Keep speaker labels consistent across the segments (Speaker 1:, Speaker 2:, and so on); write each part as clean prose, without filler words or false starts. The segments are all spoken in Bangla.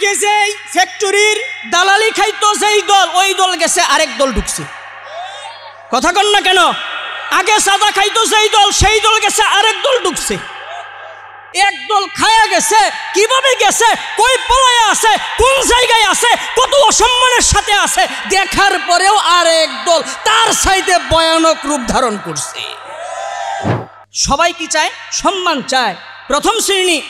Speaker 1: আগে যেই ফ্যাক্টরির দালালি খাইতো সেই দল, ওই দল গেছে আরেক দল ঢুকছে। কথা কন না কেন? আগে সাদা খাইতো সেই দল গেছে আরেক দল ঢুকছে। এক দল খায়া গেছে, কিভাবে গেছে, কই পলায় আছে, কোন জায়গায় আছে, কত অসম্মানের সাথে আছে, দেখার পরেও আরেক দল তার সাইডে ভয়ানক রূপ ধারণ করছে। সবাই কি চায়? সম্মান চায়। প্রথম শ্রেণী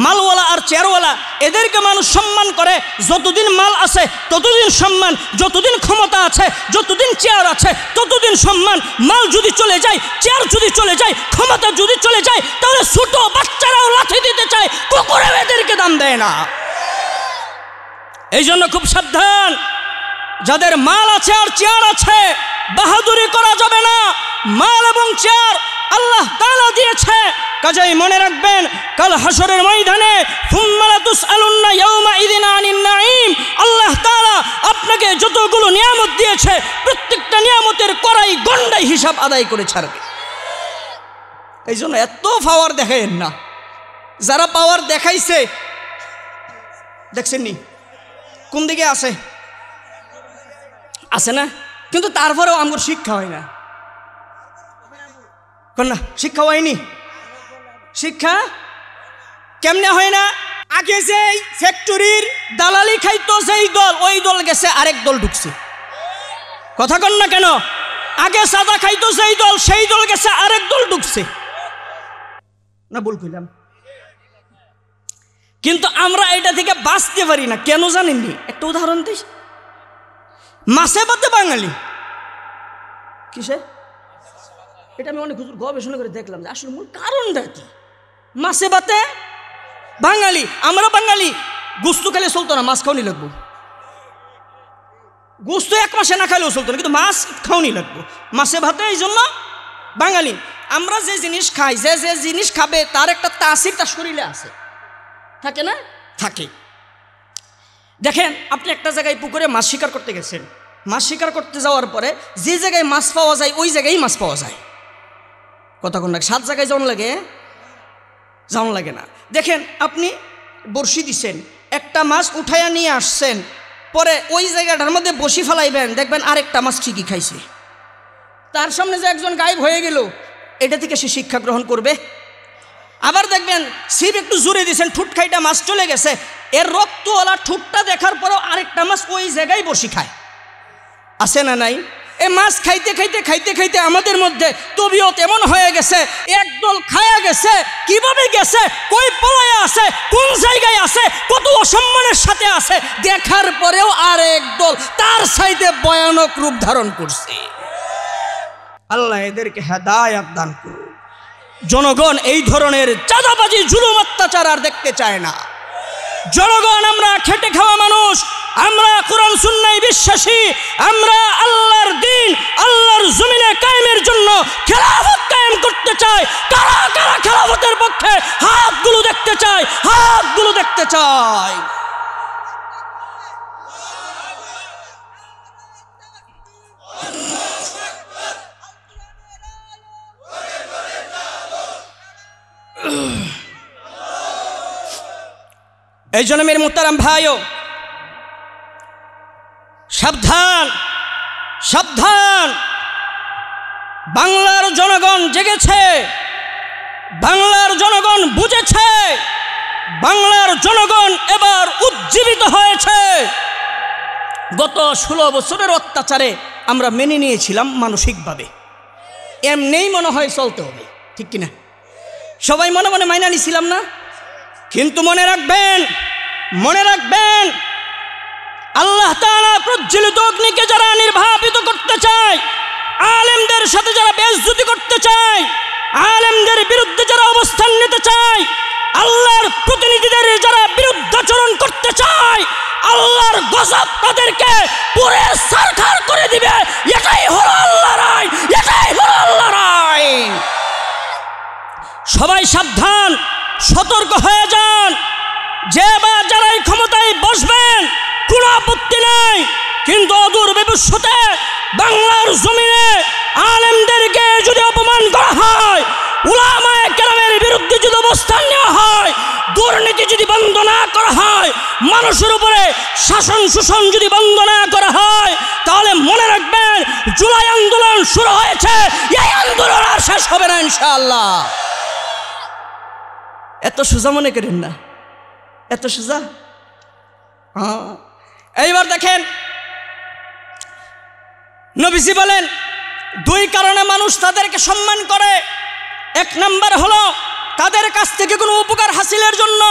Speaker 1: মালওয়ালা আর চেয়ারওয়ালা, এদেরকে মানুষ সম্মান করে। যতদিন মাল আছে ততদিন সম্মান, যতদিন ক্ষমতা আছে, যতদিন চেয়ার আছে ততদিন সম্মান। মাল যদি চলে যায়, চেয়ার যদি চলে যায়, ক্ষমতা যদি চলে যায়, তাহলে ছোট বাচ্চারাও লাথি দিতে চায়, কুকুরেও এদেরকে দাম দেয় না। এই জন্য খুব সাবধান, যাদের মাল আছে আর চেয়ার আছে, বাহাদুরি করা যাবে না। মাল এবং চেয়ার আল্লাহ তাআলা দিয়েছে, কাজেই মনে রাখবেন কাল হাসরের ময়দানে সুম্মা লাতুসআলুন্না ইয়াওমাইযিন আনিন নাঈম, আল্লাহ তাআলা আপনাকে যতগুলো নিয়ামত দিয়েছে প্রত্যেকটা নিয়ামতের কড়াই গন্ডাই হিসাব আদায় করে ছাড়বে। এই জন্য এত পাওয়ার দেখাইেন না। যারা পাওয়ার দেখাইছে দেখছেন নি কোন দিকে আছে না, কিন্তু তারপরেও আমার শিক্ষা হয় না। না, শিক্ষা হয়নি। শিক্ষা কেমনে হয় না? আগে যেই ফ্যাক্টরির দালালি খাইতো সেই দল, ওই দল গেছে আরেক দল ঢুকছে। কথা কন না কেন? আগে সাদা খাইতো সেই দল গেছে আরেক দল ঢুকছে। না ভুল কইলাম? কিন্তু আমরা এটা থেকে বাঁচতে পারি না কেন জানেননি? একটা উদাহরণ দিই। মাছে ভাতে বাঙালি। কিসে? এটা আমি অনেক গবেষণা করে দেখলাম যে আসলে মূল কারণটা কি। মাছে ভাতে বাঙালি, আমরা বাঙালি, গোস্ত খেলে চলতো না, মাছ খাওয়ানি লাগবো। গোস্ত এক মাসে না খাইলেও চলতো না, কিন্তু মাছ খাওয়ানি লাগবো। মাছে ভাতে এই জন্য বাঙালি। আমরা যে জিনিস খাই, যে জিনিস খাবে তার একটা তাসির তার শরীরে আছে, থাকে না? থাকে। দেখেন, আপনি একটা জায়গায় পুকুরে মাছ শিকার করতে গেছেন, মাছ শিকার করতে যাওয়ার পরে যে জায়গায় মাছ পাওয়া যায় ওই জায়গায় মাছ পাওয়া যায়। কথা কোন লাগে? 7 জায়গায় যাওয়ান লাগে না। দেখেন, আপনি বড়শি দিছেন, একটা মাছ উঠাইয়া নিয়ে আসছেন, পরে ওই জায়গাটার মধ্যে বসি ফেলাইবেন, দেখবেন আরেকটা মাছ ঠিকই খাইছে। তার সামনে যে একজন গায়েব হয়ে গেল, এটা থেকে সে শিক্ষা গ্রহণ করবে? আবার দেখবেন ছিপ একটু জোরে দিয়েছেন, ঠুট খাইটা মাছ চলে গেছে, এর রক্তওয়ালা ঠুটটা দেখার পরেও আরেকটা মাছ ওই জায়গায় বসি খায়। আছে না নাই? এই মাছ খাইতে খাইতে আমাদের মধ্যে তবিয়ত এমন হয়ে গেছে, একদল খায়া গেছে, কিভাবে গেছে, কই পলায় আছে, কোন জায়গায় আছে, কত অসম্মানের সাথে আছে, দেখার পরেও আরেক দল তার সাইডে ভয়ানক রূপ ধারণ করছে। আল্লাহ এদেরকে হেদায়েত দান করুন। জনগণ এই ধরনের চাঁদাবাজি, জুলুম, অত্যাচার আর দেখতে চায় না। জনগণ আমরা খেটে খাওয়া মানুষ, আমরা কোরআন সুন্নাহয় বিশ্বাসী, আমরা আল্লাহর দ্বীন, আল্লাহর জমিনে কায়েমের জন্য খেলাফত কায়েম করতে চাই। কারা কারা খেলাফতের পক্ষে হাতগুলো দেখতে চাই, হাতগুলো দেখতে চাই। এই জন্য মেরে মুহতারাম ভাইও, সাবধান সাবধান। বাংলার জনগণ জেগেছে, বাংলার জনগণ বুঝেছে, বাংলার জনগণ এবার উজ্জীবিত হয়েছে। গত 16 বছরের অত্যাচারে আমরা মেনে নিয়েছিলাম মানসিকভাবে, এমনিই মনে হয় চলতে হবে, ঠিক কিনা? সবাই মনে মনে মাইনা নিছিলাম না? কিন্তু মনে রাখবেন আল্লাহ তাআলা প্রজ্বলিত অগ্নিকে যারা নির্বাপিত করতে চায়, আলেমদের সাথে যারা বেইজ্জতি করতে চায়, আলেমদের বিরুদ্ধে যারা অবস্থান নিতে চায়, আল্লাহর প্রতিনিধিদের যারা বিরুদ্ধাচরণ করতে চায়, আল্লাহর গজব তাদেরকে পুরে সারখার করে দিবে। এটাই হলো আল্লাহর আইন, এটাই হলো আল্লাহর আইন। সবাই সাবধান, সতর্ক হয়ে যান। যে বা যারাই ক্ষমতায় বসবেন কোনো আপত্তি নাই, কিন্তু অদূর ভবিষ্যতে বাংলার জমিনে আলেমদেরকে যদি অপমান করা হয়, উলামায়ে কেরামের বিরুদ্ধে যদি অবস্থান নেওয়া হয়, দুর্নীতি যদি বন্ধ না করা হয়, মানুষের উপরে শাসন শোষণ যদি বন্ধ না করা হয়, তাহলে মনে রাখবেন জুলাই আন্দোলন শুরু হয়েছে, এই আন্দোলন আর শেষ হবে না ইনশাআল্লাহ। এত সোজা মনে করেন না, এত সোজা। এইবার দেখেন নবীজি বলেন দুই কারণে মানুষ তাদেরকে সম্মান করে। এক নাম্বার হলো তাদের কাছ থেকে কোনো উপকার হাসিলের জন্য,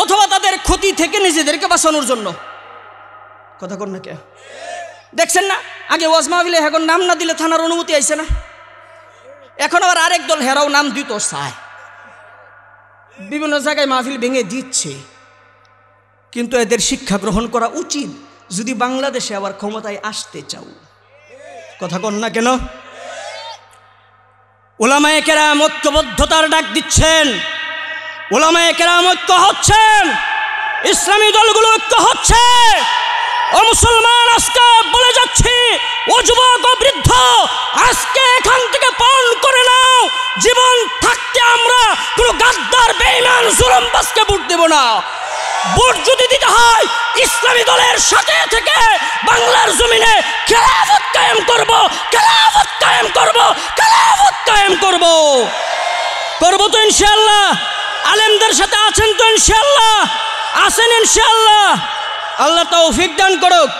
Speaker 1: অথবা তাদের ক্ষতি থেকে নিজেদেরকে বাঁচানোর জন্য। কথা কন না কে? দেখছেন না, আগে ওয়াজ মাহফিলে এখন নাম না দিলে থানার অনুমতি আইছে না, এখন আবার আরেক দল হেরাও নাম দিত চায়, বিভিন্ন জায়গায় মাহফিল ভেঙে দিচ্ছে। কিন্তু এদের শিক্ষা গ্রহণ করা উচিত যদি বাংলাদেশে আবার ক্ষমতায় আসতে চাও। কথা কন না কেন? উলামায়ে কেরাম ঐক্যবদ্ধতার ডাক দিচ্ছেন, উলামায়ে কেরাম ঐক্য হচ্ছেন, ইসলামী দলগুলো ঐক্য হচ্ছে। ও মুসলমান, আজকে বলে যাচ্ছি, ও যুবক ও বৃদ্ধ, আজকে এখান থেকে পালন করে নাও, জীবন থাকতে আমরা কোনো গাদ্দার বেঈমান জুলুমবাজকে ভোট দেব না। ভোট যদি দিতে হয় ইসলামী দলের সাথে থেকে বাংলার জমিনে খেলাফত কায়েম করব, খেলাফত কায়েম করব, খেলাফত কায়েম করব, করব তো ইনশাআল্লাহ। আলেমদের সাথে আছেন তো ইনশাআল্লাহ? আছেন ইনশাআল্লাহ? আল্লাহ তৌফিক দান করুক।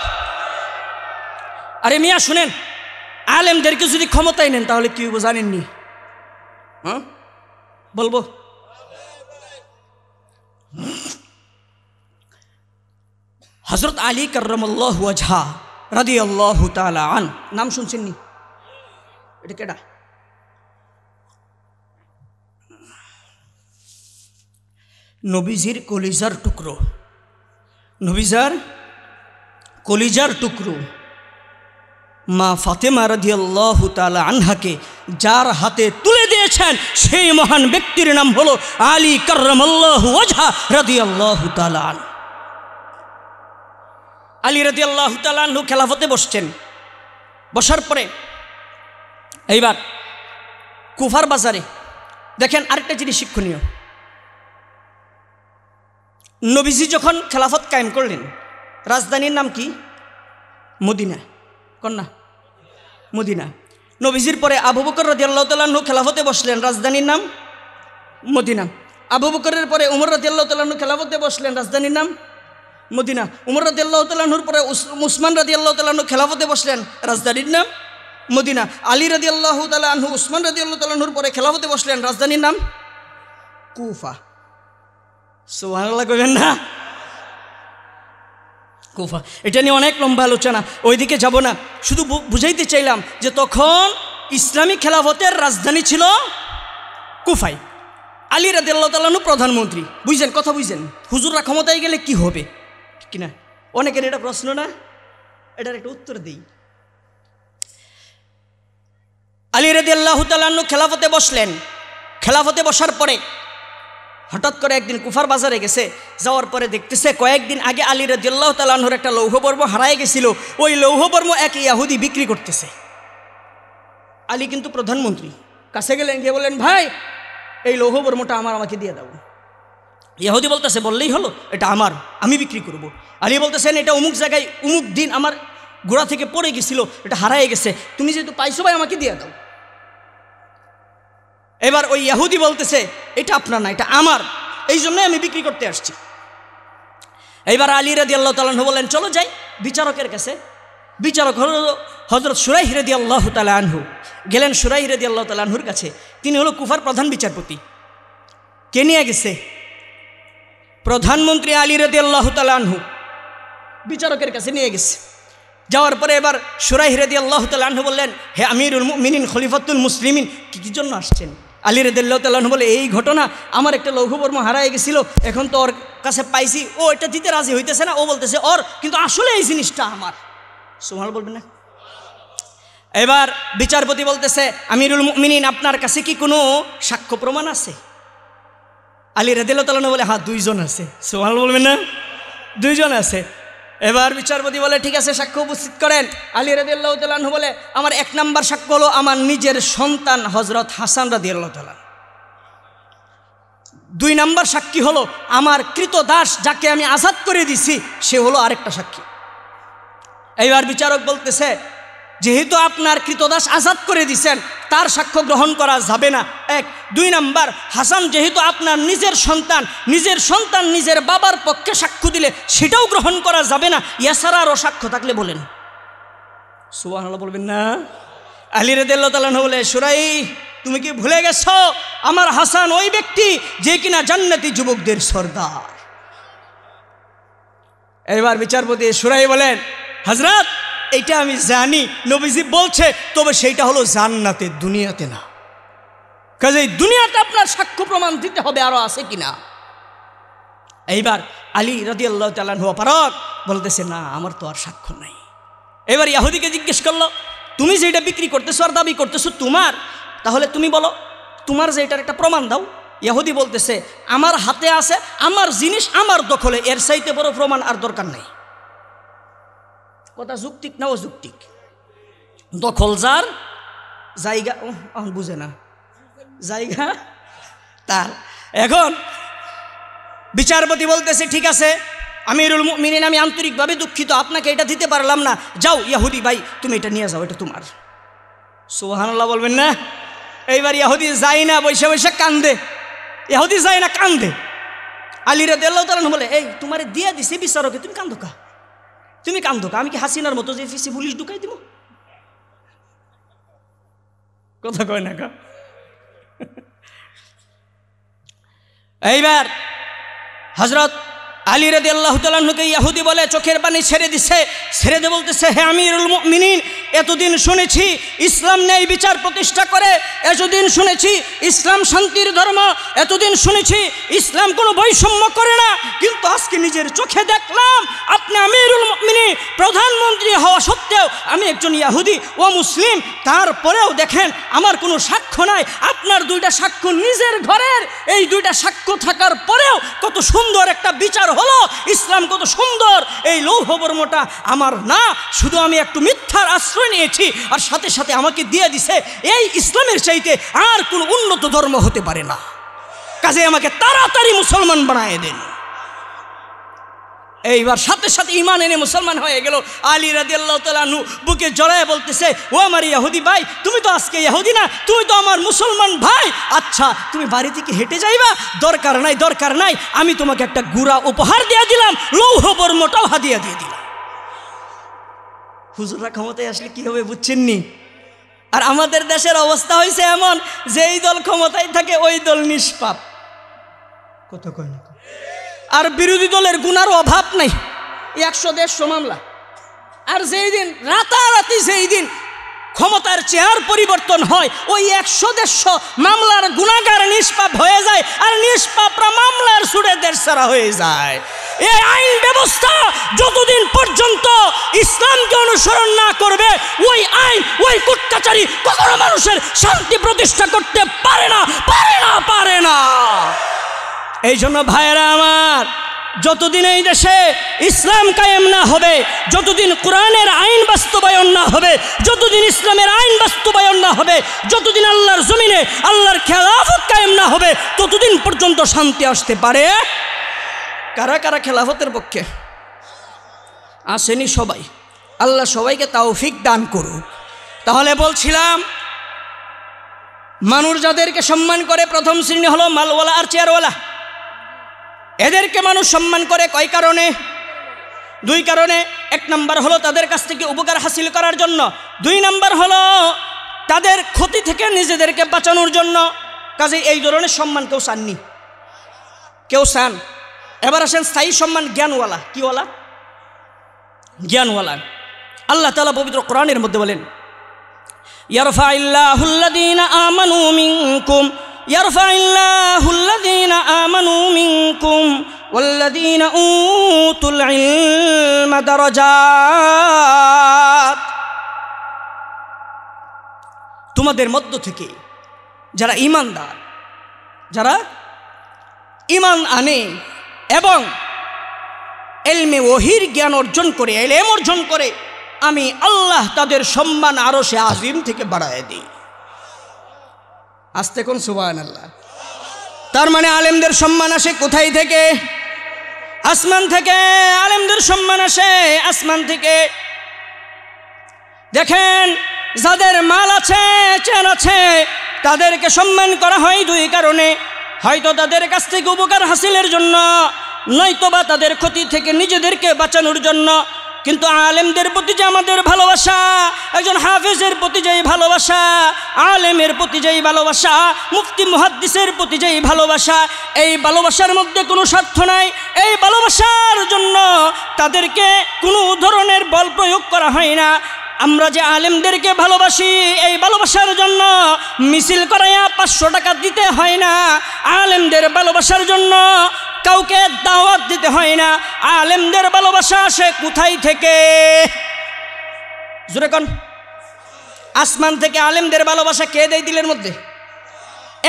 Speaker 1: আরে মিয়া শুনেন, আলেমদেরকে যদি ক্ষমতায় নেন তাহলে কি হইব জানেননি? হ্যাঁ বলবো, হযরত আলী কাররামাল্লাহু ওয়াজহা রাদিয়াল্লাহু তাআলা আন, নাম শুনছেননি? এটা কেডা? নবীজির কলিজার টুকরো, নবীজার কলিজার টুকরো মা ফাতেমা রাদিয়াল্লাহু তাআলা আনহাকে যার হাতে তুলে দিয়েছেন সেই মহান ব্যক্তির নাম হলো আলী কাররামাল্লাহু ওয়াজহা রাদিয়াল্লাহু তাআলা আন। আলী রাদিয়াল্লাহু তাআলা আনহু খেলাফতে বসছেন, বসার পরে এইবার কুফার বাজারে দেখেন আরেকটা জিনিস শিক্ষণীয়। নবীজি যখন খেলাফত কায়েম করলেন, রাজধানীর নাম কি? মদিনা। কন্যা মদিনা। নবীজির পরে আবু বকর রাদিয়াল্লাহু তাআলা আনহু খেলাফতে বসলেন, রাজধানীর নাম মদিনা। আবু বকরের পরে উমর রাদিয়াল্লাহু তাআলা আনহু খেলাফতে বসলেন, রাজধানীর নাম মদিনা। উমর রাদিয়াল্লাহু তাআলা আনহুর পরে উসমান রাদিয়াল্লাহু তাআলা আনহু খেলাফতে বসলেন, রাজধানীর নাম মদিনা। আলী রাদিয়াল্লাহু তাআলা আনহু উসমান রাদিয়াল্লাহু তাআলা আনহুর পরে খেলাফতে বসলেন, রাজধানীর নাম কুফা। সুবহানাল্লাহ কইবেন না? কুফা। এটা নিয়ে অনেক লম্বা আলোচনা, ওইদিকে যাব না, শুধু বুঝাইতে চাইলাম যে তখন ইসলামী খেলাফতের রাজধানী ছিল কুফায়। আলী রাদিয়াল্লাহু তাআলা আনহু প্রধানমন্ত্রী। বুঝছেন কথা? বুঝছেন হুজুররা ক্ষমতায় গেলে কি হবে, ঠিক কিনা? অনেকের এটা প্রশ্ন না, এটার একটা উত্তর দিই। আলী রাদিয়াল্লাহু তাআলা আনহু খেলাফতে বসলেন, খেলাফতে বসার পরে হঠাৎ করে একদিন কুফার বাজারে গেছে, যাওয়ার পরে দেখতেছে কয়েকদিন আগে আলী রাদিয়াল্লাহু তাআলা আনহুর একটা লৌহবর্ম হারায় গেছিল, ওই লৌহবর্ম এক ইহুদি বিক্রি করতেছে। আলী কিন্তু প্রধানমন্ত্রী, কাছে গেলেন, গিয়ে বললেন ভাই এই লৌহবর্মটা আমার, আমাকে দিয়ে দাও। ইহুদি বলতেছে বললেই হলো, এটা আমার, আমি বিক্রি করব। আলী বলতেছেন এটা অমুক জায়গায় অমুক দিন আমার গোড়া থেকে পড়ে গেছিল, এটা হারায় গেছে, তুমি যেহেতু পাইছো ভাই আমাকে দিয়ে দাও। এবার ওই ইহুদি বলতেছে এটা আপনার না, এটা আমার, এই জন্যই আমি বিক্রি করতে আসছি। এইবার আলী রাদিয়াল্লাহু তাআলা আনহু বললেন চলো যাই বিচারকের কাছে। বিচারক হলো হযরত শুরাইহ রাদিয়াল্লাহু তাআলা আনহু। গেলেন শুরাইহ রাদিয়াল্লাহু তাআলা আনহুর কাছে, তিনি হলো কুফার প্রধান বিচারপতি। কে নিয়ে গেছে? প্রধানমন্ত্রী আলী রাদিয়াল্লাহু তাআলা আনহু বিচারকের কাছে নিয়ে গেছে। যাওয়ার পরে এবার শুরাইহ রাদিয়াল্লাহু তাআলা আনহু বললেন, হে আমিরুল মুমিনিন খলিফাতুল মুসলিমিন, কি জন্য আসছেন? আলী রাদিয়াল্লাহু তাআলা আনহু বলে এই ঘটনা, আমার একটা লৌহবর্ম হারায় গেছিল, এখন তো ওর কাছে পাইছি, ও এটা দিতে রাজি হইতেছে না, ও বলতেছে ওর, কিন্তু আসলে এই জিনিসটা আমার। সুবহানাল্লাহ বলবেন না? এবার বিচারপতি বলতেছে আমিরুল মুমিনিন আপনার কাছে কি কোনো সাক্ষ্য প্রমাণ আছে? আলী রাদিয়াল্লাহু তাআলা আনহু বলে হ্যাঁ দুইজন আছে। সুবহানাল্লাহ বলবেন না? দুইজন আছে। এবার বিচারপতি বলে ঠিক আছে সাক্ষ্য উপস্থিত করেন। আলী রাদিয়াল্লাহু তাআলা আনহু বলে আমার এক নাম্বার সাক্ষ্য হলো আমার নিজের সন্তান হযরত হাসান রাদিয়াল্লাহু তাআলা। 2 নাম্বার সাক্ষী হলো আমার কৃতদাস যাকে আমি আজাদ করে দিছি, সে হলো আরেকটা সাক্ষী। এইবার বিচারক বলতেছে, যেহেতু আপনার কৃতদাস আজাদ করে দিছেন, তার সাক্ষ্য গ্রহণ করা যাবে না। 1 2 নাম্বার, হাসান যেহেতু আপনার নিজের সন্তান নিজের বাবার পক্ষে সাক্ষ্য দিলে সেটাও গ্রহণ করা যাবে না। এছাড়া আরও সাক্ষ্য থাকলে বলেন সুবহানাল্লাহ, বলবেন না? আলী রাদিয়াল্লাহু তাআলা বলে, সুরাই তুমি কি ভুলে গেছো আমার হাসান ওই ব্যক্তি যে কিনা জান্নাতি যুবকদের সর্দার। এবার বিচারপতি সুরাই বলেন, হযরত এইটা আমি জানি নবীজি বলছে, তবে সেইটা হলো জান্নাতে, দুনিয়াতে না। কাজেই দুনিয়াতে আপনার সাক্ষ্য প্রমাণ দিতে হবে আরো আছে কিনা। এইবার আলী রাদিয়াল্লাহু তাআলা অপারগ বলতেছে, না আমার তো আর সাক্ষ্য নাই। এবার ইহুদিকে জিজ্ঞেস করলো, তুমি যেটা বিক্রি করতেছো আর দাবি করতেছো তোমার, তাহলে তুমি বলো তোমার যে এটার একটা প্রমাণ দাও। ইহুদি বলতেছে, আমার হাতে আছে, আমার জিনিস আমার দখলে, এর চাইতে বড় প্রমাণ আর দরকার নেই। কথা যুক্তিক না অযৌক্তিক? দখল যার, জায়গা বুঝে না, জায়গা তার। এখন বিচারপতি বলতেছে, ঠিক আছে আমিরুল মুমিনিন, আমি আন্তরিকভাবে দুঃখিত, আপনাকে এটা দিতে পারলাম না। যাও ইহুদি ভাই, তুমি এটা নিয়ে যাও, এটা তোমার। সুবহানাল্লাহ বলবেন না? এইবার ইহুদি যায় না, বৈশা বৈশা কান্দে। ইহুদি যায় না, কান্দে। আলী রাদিয়াল্লাহু তাআলা বলে, এই তোমারে দিয়ে দিছি বিচারকে, তুমি কান্দো কা? তুমি কান্দো কা? আমি কি হাসিনার মতো যে ফিসি পুলিশ ঢুকাই দিব? কথা কয় না কা? এইবার হযরত আলী রাদিয়াল্লাহু তাআলা কে ইহুদি বলে, চোখের পানি ছেড়ে দিছে, ছেড়ে দিয়ে বলতেছে, হে আমিরুল মুমিনিন, এতদিন শুনেছি ইসলাম ন্যায় বিচার প্রতিষ্ঠা করে, এতদিন শুনেছি ইসলাম শান্তির ধর্ম, এতদিন শুনেছি ইসলাম কোনো বৈষম্য করে না, কিন্তু আজকে নিজের চোখে দেখলাম আপনি আমিরুল মুমিনিন, প্রধানমন্ত্রী হওয়া সত্ত্বেও আমি একজন ইহুদি ও মুসলিম, তারপরেও দেখেন আমার কোনো সাক্ষ্য নাই। আপনার 2টা সাক্ষ্য নিজের ঘরের, এই 2টা সাক্ষ্য থাকার পরেও কত সুন্দর একটা বিচার হলো, ইসলাম কত সুন্দর, এই লৌহ বর্মটা আমার না, শুধু আমি একটু মিথ্যার আশ্রয় নিয়েছি, আর সাথে সাথে আমাকে দিয়ে দিছে। এই ইসলামের চাইতে আর কোনো উন্নত ধর্ম হতে পারে না, কাজে আমাকে তাড়াতাড়ি মুসলমান বানায় দেন। এইবার সাথে সাথে ঈমান এনে মুসলমান হয়ে গেল। আলী রাদিয়াল্লাহু তাআলা আনহু বুকে জড়ায় বলতেছে, ও আমার ইহুদি ভাই, তুমি তো আজকে ইহুদি না, তুমি তো আমার মুসলমান ভাই। আচ্ছা তুমি বাড়ি থেকে হেঁটে যাইবা? দরকার নাই, দরকার নাই, আমি তোমাকে একটা গুড়া উপহার দিয়ে দিলাম, লৌহ বর্মটাও হাদিয়া দিয়ে দিলাম। হুজুররা ক্ষমতায় আসলে কি হবে বুঝছেননি? আর আমাদের দেশের অবস্থা হয়েছে এমন, যেই দল ক্ষমতায় থাকে ওই দল নিষ্পাপ। কত কয় না? আর বিরোধী দলের গুনার অভাব নাই, 100-150 মামলা। আর যেই দিন রাতারাতি যেই দিন ক্ষমতার চেয়ার পরিবর্তন হয়, ওই 100-150 মামলার গুনাহগার নিষ্পাপ হয়ে যায়, আর নিষ্পাপরা মামলার সুরে দেশছাড়া হয়ে যায়। এই আইন ব্যবস্থা যতদিন পর্যন্ত ইসলামকে অনুসরণ না করবে, ওই আইন, ওই কোর্ট কাচারি কখনো মানুষের শান্তি প্রতিষ্ঠা করতে পারে না, পারে না, পারে না। এই জন্য ভাইয়েরা আমার, যতদিন এই দেশে ইসলাম কায়েম না হবে, যতদিন কোরআনের আইন বাস্তবায়ন না হবে, যতদিন ইসলামের আইন বাস্তবায়ন না হবে, যতদিন আল্লাহর জমিনে আল্লাহর খেলাফত কায়েম না হবে, ততদিন পর্যন্ত শান্তি আসতে পারে। কারা কারা খেলাফতের পক্ষে আসেনি? সবাই। আল্লাহ সবাইকে তৌফিক দান করুক। তাহলে বলছিলাম, মানুষ যাদেরকে সম্মান করে, প্রথম শ্রেণী হলো মালওয়ালা আর চেয়ারওয়ালা। এদেরকে মানুষ সম্মান করে কয় কারণে? 2 কারণে। 1 নাম্বার হলো তাদের কাছ থেকে উপকার হাসিল করার জন্য, 2 নাম্বার হলো তাদের ক্ষতি থেকে নিজেদেরকে বাঁচানোর জন্য। কাজে এই ধরনের সম্মান কেউ চাননি, কেউ চান। এবার আসেন স্থায়ী সম্মান, জ্ঞানওয়ালা। কিওয়ালা? জ্ঞানওয়ালা। আল্লাহ তাআলা পবিত্র কোরআনের মধ্যে বলেন, ইয়ারফাইল্লাহুল্লাযীনা আমানু মিনকুম ইয়ারফাইল্লাহুল্লাযীনা আমানু মিনকুম ওয়াল্লাযীনা উতুল ইলমা দারাজাত। তোমাদের মধ্য থেকে যারা ঈমানদার, যারা ঈমান আনে এবং ইলমে ওহীর জ্ঞান অর্জন করে, ইলম অর্জন করে, আমি আল্লাহ তাদের সম্মান আরশে আজিম থেকে বাড়ায় দিই। আস্তে কোন সুবহানাল্লাহ। তার মানে আলেমদের সম্মান আসে কোথায় থেকে? আসমান থেকে। আলেমদের সম্মান আসে আসমান থেকে। দেখেন, যাদের মাল আছে, চেন আছে, তাদেরকে সম্মান করা হয় দুই কারণে। হয়তো তাদের কাছ থেকে উপকার হাসিলের জন্য, নয়তোবা তাদের ক্ষতি থেকে নিজেদেরকে বাঁচানোর জন্য। কিন্তু আলেমদের প্রতি যে আমাদের ভালোবাসা, একজন হাফেজের প্রতি যেই ভালোবাসা, আলেমের প্রতি যেই ভালোবাসা, মুফতি মুহাদ্দিসের প্রতি যেই ভালোবাসা, এই ভালোবাসার মধ্যে কোনো স্বার্থ নাই। এই ভালোবাসার জন্য তাদেরকে কোনো ধরনের বল প্রয়োগ করা হয় না। আমরা যে আলেমদেরকে ভালোবাসি, এই ভালোবাসার জন্য মিছিল করাইয়া 500 টাকা দিতে হয় না। আলেমদের ভালোবাসার জন্য কাউকে দাওয়াত দিতে হয় না। আলেমদের ভালোবাসা আসে কোথায় থেকে? জোরে কোন? আসমান থেকে। আলেমদের ভালোবাসা কে দেয় দিলের মধ্যে?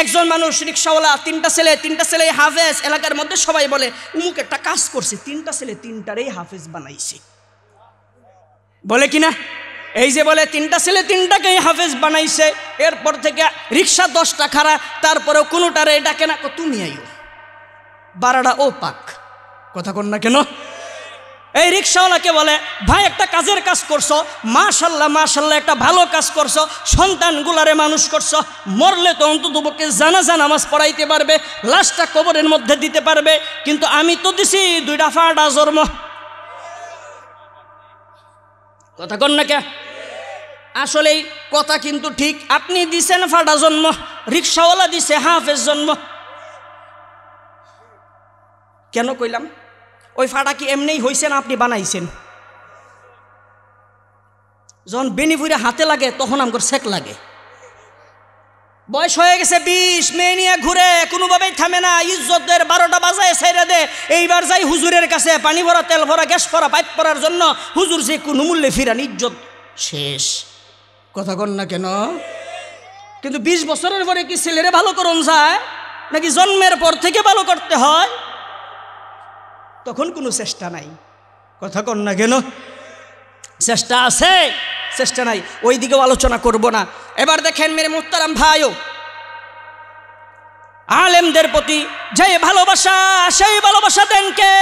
Speaker 1: একজন মানুষ রিক্সাওয়ালা, 3টা ছেলে হাফেজ। এলাকার মধ্যে সবাই বলে উমুক একটা কাজ করছে, 3টা ছেলে 3টারেই হাফেজ বানাইছে। বলে কিনা? এই যে বলে 3টা ছেলে 3টাকেই হাফেজ বানাইছে, এরপর থেকে রিক্সা 10টা খাড়া, তারপরেও কোনোটারে ডাকে না, তুমি আইও বারাডা ও পাক। কথা কন না কেন? এই রিক্সাওয়ালাকে বলে ভাই একটা কাজের কাজ করছো, মাশাল্লাহ মাশাল্লাহ, একটা ভালো কাজ করছো, সন্তানগুলারে মানুষ করছো, মরলে তো অন্ততপক্ষে জানাজা নামাজ পড়াইতে পারবে, লাশটা কবরের মধ্যে দিতে পারবে, কিন্তু আমি তো দিছি 2টা ফাটা জন্ম। কথা কন না কে? আসলেই কথা কিন্তু ঠিক। আপনি দিছেন ফাটা জন্ম, রিক্সাওয়ালা দিছে হাফেজ জন্ম। কেন কইলাম? ওই ফাটা কি এমনিই হইছে না আপনি বানাইছেন? যখন বেনিফুরে হাতে লাগে তখন আমার সেক লাগে। বয়স হয়ে গেছে 20, মেয়ে নিয়ে ঘুরে, কোনোভাবেই থামে না, ইজ্জতের 12টা বাজায় ছেড়ে দে। এইবার যাই হুজুরের কাছে, পানি ভরা, তেল ভরা, গ্যাস ভরা পাইপ পরার জন্য, হুজুর যে কোনো মূল্যে ফিরান, ইজ্জত শেষ। কথা কন না কেন? কিন্তু 20 বছরের পরে কি ছেলেরে ভালো করন যায় নাকি জন্মের পর থেকে ভালো করতে হয়? তখন কোনো চেষ্টা নাই। কথা কন না কেন? চেষ্টা আছে, চেষ্টা নাই, ওই দিকেও আলোচনা করব না। এবার দেখেন মেরে মুহতারাম ভাইও, আলেমদের প্রতি যে ভালোবাসা, সেই ভালোবাসা দেন কে?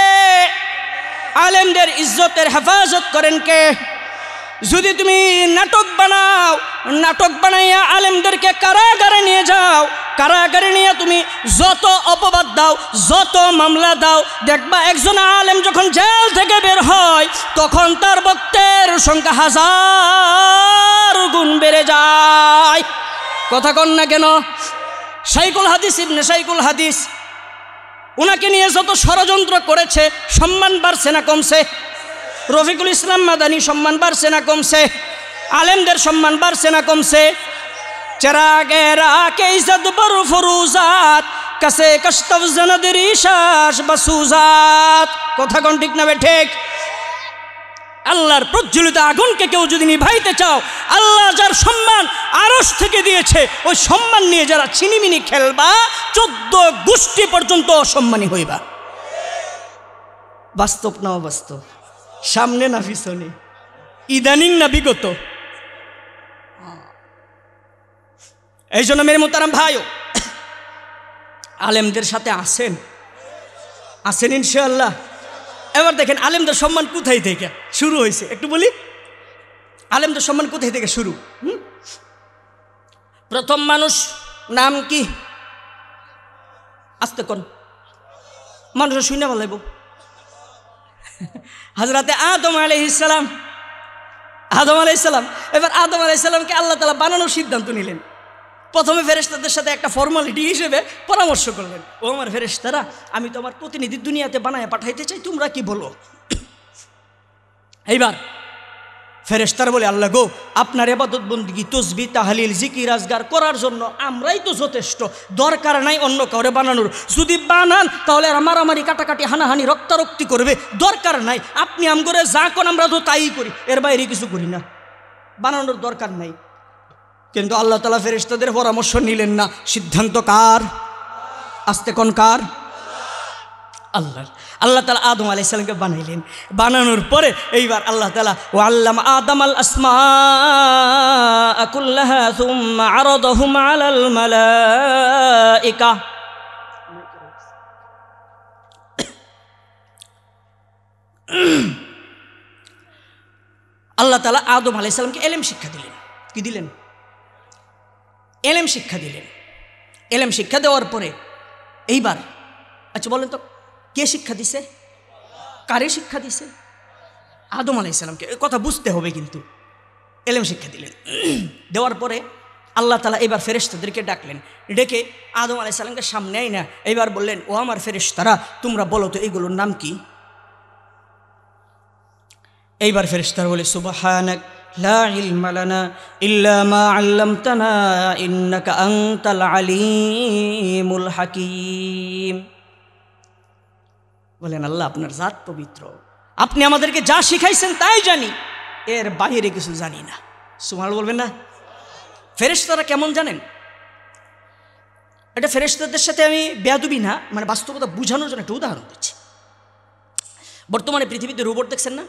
Speaker 1: আলেমদের ইজ্জতের হেফাজত করেন কে? যদি তুমি নাটক বানাও, নাটক বানাইয়া আলেমদেরকে কারাগারে নিয়ে যাও, কারাগারে নিয়ে তুমি যত অপবাদ দাও, যত মামলা দাও, দেখবা একজন আলেম যখন জেল থেকে বের হয় তখন তার বক্তের সংখ্যা 1000 গুণ বেড়ে যায়। কথা কন না কেন? শাইখুল হাদিস ইবনে শাইখুল হাদিস, ওনাকে নিয়ে যত ষড়যন্ত্র করেছে, সম্মান বাড়ছে না কমছে? রফিকুল ইসলাম মাদানী সম্মান বাড়ছে না কমছে? আলেমদের সম্মান বাড়ছে না কমছে? চেরাগেরা কে ইজ্জত বর ফরুজাত, কাছে কষ্টব জনদের ইশাস বাসুজাত। কথা কোন ঠিক না ঠিক? আল্লাহর প্রজ্বলিত আগুনকে কেউ যদি নিভাইতে চাও, আল্লাহ যার সম্মান আরশ থেকে দিয়েছে, ওই সম্মান নিয়ে যারা ছিনিমিনি খেলবা, 14 গোষ্ঠী পর্যন্ত অসম্মানী হইবা। বাস্তব না অবাস্তব? সামনে না পিছনে? ইদানিং না বিগত? এই জন্য মেরে মোহতারাম ভাইও, আলেমদের সাথে আসেন, আসেন ইনশাআল্লাহ। এবার দেখেন আলেমদের সম্মান কোথায় থেকে শুরু হয়েছে, একটু বলি। আলেমদের সম্মান কোথায় থেকে শুরু? প্রথম মানুষ নাম কি? আস্তে কোন মানুষ শুনে বলাইব? হযরতে আদম আলাইহিস সালাম। আদম আলাইহিস সালাম। এবার আদম আলাইহিস সালামকে আল্লাহ তাআলা বানানোর সিদ্ধান্ত নিলেন। প্রথমে ফেরেশতাদের সাথে একটা ফর্মালিটি হিসেবে পরামর্শ করলেন, ও আমার ফেরেশতারা, আমি তো আমার প্রতিনিধি দুনিয়াতে বানায় পাঠাইতে চাই, তোমরা কি বলো? এইবার ফেরেশতারা বলে, আল্লাহ গো, আপনার ইবাদত বন্দেগী, তাসবিহ, তাহলিল, জিকির, আজগার করার জন্য আমরাই তো যথেষ্ট, দরকার নাই অন্য কাউরে বানানোর। যদি বানান তাহলে আর মারামারি, কাটাকাটি, হানাহানি, রক্তারক্তি করবে, দরকার নাই। আপনি আমগরে যা কোন আমরা তো তাই করি, এর বাইরে কিছু করি না, বানানোর দরকার নাই। কিন্তু আল্লাহ তাআলা ফেরেশতাদের পরামর্শ নিলেন না। সিদ্ধান্ত কার? আস্তে কোন কার? আল্লাহ। আল্লাহ তাআলা আদম আলাইহিস সালামকে বানাইলেন। বানানোর পরে এইবার আল্লাহ তাআলা ও আল্লামা আদম আল আসমাআ কুল্লাহা সুম্মা আরাদাহুম আলাল মালাইকা। আল্লাহ তাআলা আদম আলাইহিস সালামকে এলেম শিক্ষা দিলেন। কি দিলেন? এলেম শিক্ষা দিলেন। এলেম শিক্ষা দেওয়ার পরে এইবার আচ্ছা বলেন তো কে শিক্ষা দিছে? কারে শিক্ষা দিছে? আদম আলাইহিস সালামকে। কথা বুঝতে হবে কিন্তু। এলেম শিক্ষা দিলেন, দেওয়ার পরে আল্লাহ তাআলা এবার ফেরেশতাদেরকে ডাকলেন, ডেকে আদম আলাইহিস সালামকে সামনে আইনা এবার বললেন, ও আমার ফেরেশতারা, তোমরা বলো তো এইগুলোর নাম কি? এইবার ফেরেশতারা বলে, সুবহানাক লা ইলমা লানা ইল্লা মা আল্লামতানা ইন্নাকা আনতাল আলিমুল হাকিম। বলেন, আল্লাহ আপনার জাত পবিত্র, আপনি আমাদেরকে যা শিখাইছেন তাই জানি, এর বাইরে কিছু জানি না। সুবহানাল্লাহ বলবেন না? ফেরেশতারা কেমন জানেন? এটা ফেরেশতাদের সাথে আমি বেয়াদবি না, মানে বাস্তবতা বোঝানোর জন্য একটা উদাহরণ দিচ্ছি। বর্তমানে পৃথিবীতে রোবট দেখছেন না?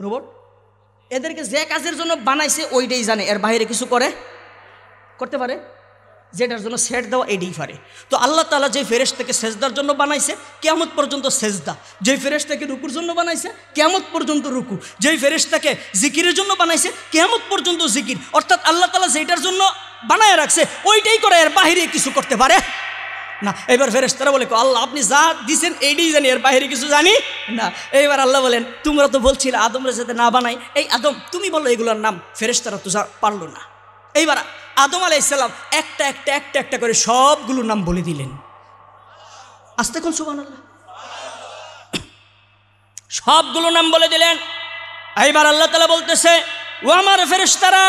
Speaker 1: রোবট এদেরকে যে কাজের জন্য বানাইছে ওইটাই জানে, এর বাইরে কিছু করতে পারে? যেটার জন্য সেট দেওয়া এটাই পারে। তো আল্লাহ তাআলা যে ফেরেশতাকে সেজদার জন্য বানাইছে কিয়ামত পর্যন্ত সেজদা, যেই ফেরেশতাকে রুকুর জন্য বানাইছে কিয়ামত পর্যন্ত রুকু, যেই ফেরেশতাকে জিকিরের জন্য বানাইছে কিয়ামত পর্যন্ত জিকির। অর্থাৎ আল্লাহ তাআলা যেটার জন্য বানায় রাখছে ওইটাই করে, এর বাইরে কিছু করতে পারে না। এবার ফেরেশতারা বলে, আল্লাহ আপনি যা দিছেন এইটাই জানি, এর বাইরে কিছু জানি না। এইবার আল্লাহ বলেন, তোমরা তো বলছিলে আদমরা যাতে না বানাই, এই আদম তুমি বলো এগুলোর নাম। ফেরেশতারা তো পারলো না। এইবার আদম আলাইহিস সালাম একটা একটা একটা একটা করে সবগুলো নাম বলে দিলেন। আস্তে কোন সুবহানাল্লাহ, সবগুলো নাম বলে দিলেন। এইবার আল্লাহ তাআলা বলতেছে, ও আমার ফেরেশতারা,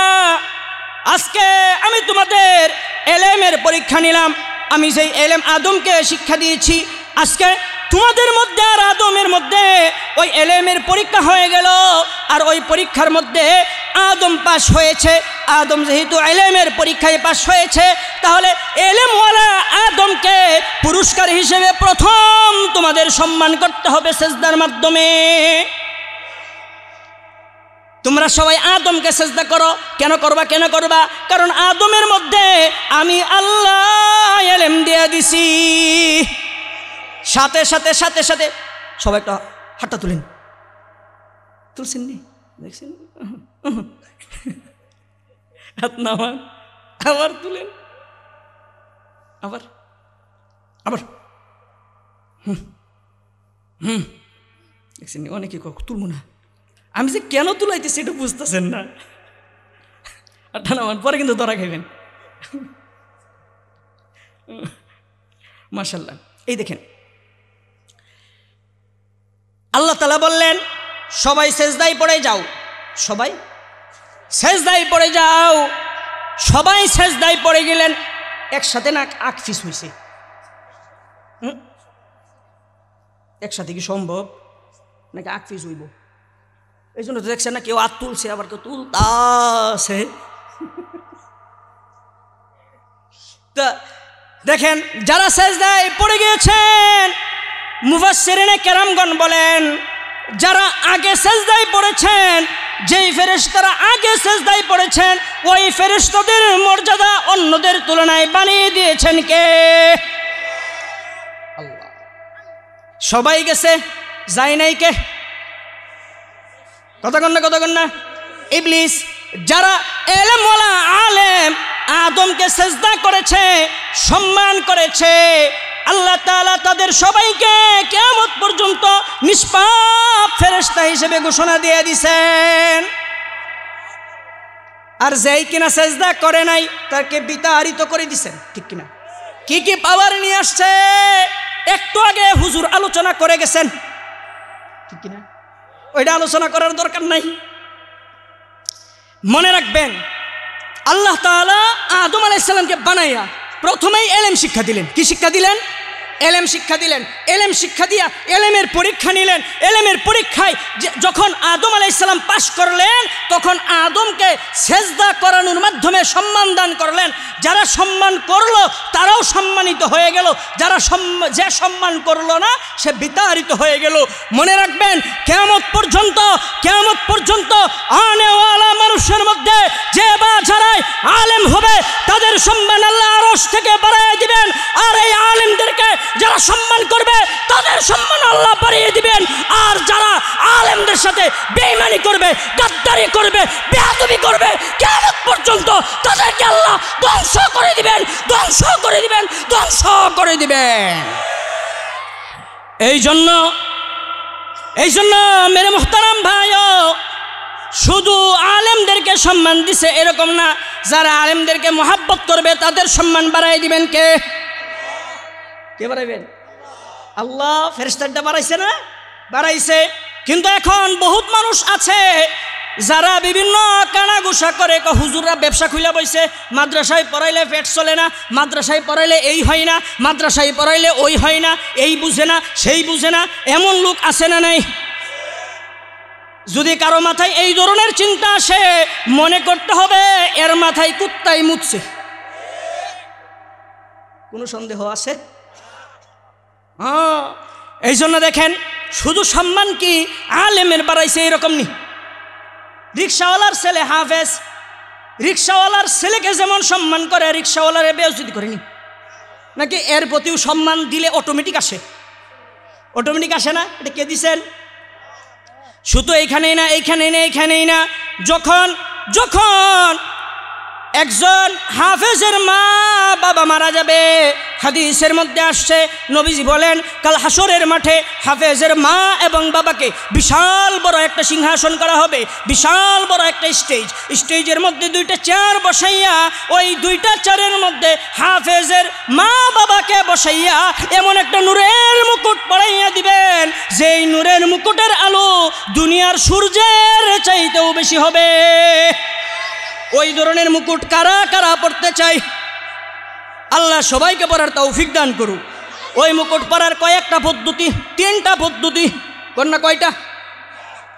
Speaker 1: আজকে আমি তোমাদের এলেমের পরীক্ষা নিলাম। আমি সেই এলেম আদমকে শিক্ষা দিয়েছি, আজকে তোমাদের মধ্যে আর আদমের মধ্যে ওই এলেমের পরীক্ষা হয়ে গেল। আর ওই পরীক্ষার মধ্যে আদম পাস হয়েছে। আদম যেহেতু এলেমের পরীক্ষায় পাস হয়েছে, তাহলে এলেমওয়ালা আদমকে পুরস্কার হিসেবে প্রথম তোমাদের সম্মান করতে হবে সেজদার মাধ্যমে। তোমরা সবাই আদমকে সেজদা করো। কেন করবা? কারণ আদমের মধ্যে আমি আল্লাহ এলেম দিয়ে দিছি। সাথে সাথে সাথে সাথে সবাই একটা হাতটা তুলছেন নি? দেখছেন? হাত নামান, আবার তুলেন, আবার দেখছেন? অনেকে তুলবো না, আমি যে কেন তুলাইতেছি এটা বুঝতেছেন না। হাতটা নামান, পরে কিন্তু ধরা খাইবেন। মাশাআল্লাহ। এই দেখেন আল্লাহ তাআলা বললেন, সবাই সেজদায় পড়ে যাও, সবাই সেজদায় পড়ে যাও। সবাই সেজদায় পড়ে গেলেন। একসাথে না আকফিস হয়েছে? একসাথে কি সম্ভব নাকি আকফিস হইব? এই জন্য তো দেখছেন না, কেউ হাত তুলছে আবার কেউ তুলতাছে। তা দেখেন, যারা সেজদায় পড়ে গিয়েছেন, মুফাসসিরিনে কেরামগণ বলেন, যারা আগে সেজদায় পড়েছেন, যেই ফেরেশতারা আগে সেজদায় পড়েছেন, ওই ফেরেশতাদের মর্যাদা অন্যদের তুলনায় বানিয়ে দিয়েছেন কে? আল্লাহ। সবাই গেছে, যায় নাই কে? কতক্ষণ না? ইবলিস। যারা এলেমওয়ালা আলেম আদমকে সেজদা করেছে, সম্মান করেছে, আল্লাহ তাআলা তাদের সবাইকে কিয়ামত পর্যন্ত নিষ্পাপ ফেরেশতা হিসেবে ঘোষণা দিয়ে দিয়েছেন। আর যেই কিনা সেজদা করে নাই তাকে বিতাড়িত করে দিয়েছেন। ঠিক কিনা? কি কি পাওয়ার নিয়ে আসছে একটু আগে হুজুর আলোচনা করে গেছেন। ঠিক কিনা? ওইটা আলোচনা করার দরকার নাই। মনে রাখবেন, আল্লাহ তাআলা আদম আলাইহিস সালামকে বানাইয়া প্রথমেই এলেম শিক্ষা দিলেন। কি শিক্ষা দিলেন? এলেম শিক্ষা দিলেন। এলেম শিক্ষা দিয়া এলেমের পরীক্ষা নিলেন। এলেমের পরীক্ষায় যখন আদম আলাইহিস সালাম পাশ করলেন, তখন আদমকে সেজদা করানোর মাধ্যমে সম্মান দান করলেন। যারা সম্মান করলো তারাও সম্মানিত হয়ে গেল, যে সম্মান করলো না সে বিতাড়িত হয়ে গেল। মনে রাখবেন, কিয়ামত পর্যন্ত আনেওয়ালা মানুষের মধ্যে যে বা যারাই আলেম হবে তাদের সম্মান আল্লাহ আরশ থেকে বাড়ায় দিবেন। আর এই আলেমদেরকে যারা সম্মান করবে তাদের সম্মান আল্লাহ বাড়িয়ে দিবেন। আর যারা আলেমদের সাথে বেঈমানি করবে, গাদ্দারি করবে, বেয়াদবি করবে, কিয়ামত পর্যন্ত তাদেরকে আল্লাহ ধ্বংস করে দিবেন, ধ্বংস করে দিবেন, ধ্বংস করে দিবেন। এই জন্য মেরে মুহতারাম ভাইও, শুধু আলেমদেরকে সম্মান দিছে এরকম না, যারা আলেমদেরকে মহাব্বত করবে তাদের সম্মান বাড়াই দিবেন কে? কে বাড়াইবেন? আল্লাহ। ফেরেশতাটা বাড়াইছে না? বাড়াইছে। কিন্তু এখন বহুত মানুষ আছে যারা বিভিন্ন কানাঘুষা করে, হুজুররা ব্যবসা খুলে বইছে, মাদ্রাসায় পড়াইলে পেট চলে না, মাদ্রাসায় পড়াইলে এই হয় না, মাদ্রাসায় পড়াইলে ওই হয় না, এই বুঝে না, সেই বুঝে না, এমন লোক আছে না নাই? যদি কারো মাথায় এই ধরনের চিন্তা আসে, মনে করতে হবে এর মাথায় কুত্তাই মুতছে। কোনো সন্দেহ আছে? হ্যাঁ। এই জন্য দেখেন, শুধু সম্মান কি আলেমের বাড়াইছে এরকম নি। রিক্সাওয়ালার ছেলে হাফেজ, রিক্সাওয়ালার ছেলেকে যেমন সম্মান করে, রিক্সাওয়ালারে বেইজ্জতি করেনি নাকি? এর প্রতিও সম্মান দিলে অটোমেটিক আসে, অটোমেটিক আসে না? এটা কে দিছেন? শুধু এইখানেই না, এইখানেই না, যখন একজন হাফেজের মা বাবা মারা যাবে, হাদিসের মধ্যে আসছে, নবীজি বলেন কাল হাসরের মাঠে হাফেজের মা এবং বাবাকে বিশাল বড় একটা সিংহাসন করা হবে, বিশাল বড় একটা স্টেজের মধ্যে দুইটা চেয়ার বসাইয়া, ওই দুইটা চেয়ারের মধ্যে হাফেজের মা বাবাকে বসাইয়া এমন একটা নূরের মুকুট পরাইয়া দিবেন, যেই নূরের মুকুটের আলো দুনিয়ার সূর্যের চাইতেও বেশি হবে। ওই ধরনের মুকুট কারা কারা পড়তে চাই? আল্লাহ সবাইকে পড়ার তৌফিক দান করুক। ওই মুকুট পরার কয়েকটা পদ্ধতি, 3টা পদ্ধতি। কন্যা কয়টা?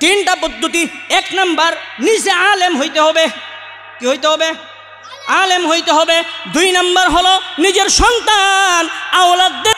Speaker 1: 3টা পদ্ধতি। 1 নাম্বার, নিজে আলেম হইতে হবে। কি হইতে হবে? আলেম হইতে হবে। 2 নাম্বার হলো নিজের সন্তান আওলাদদের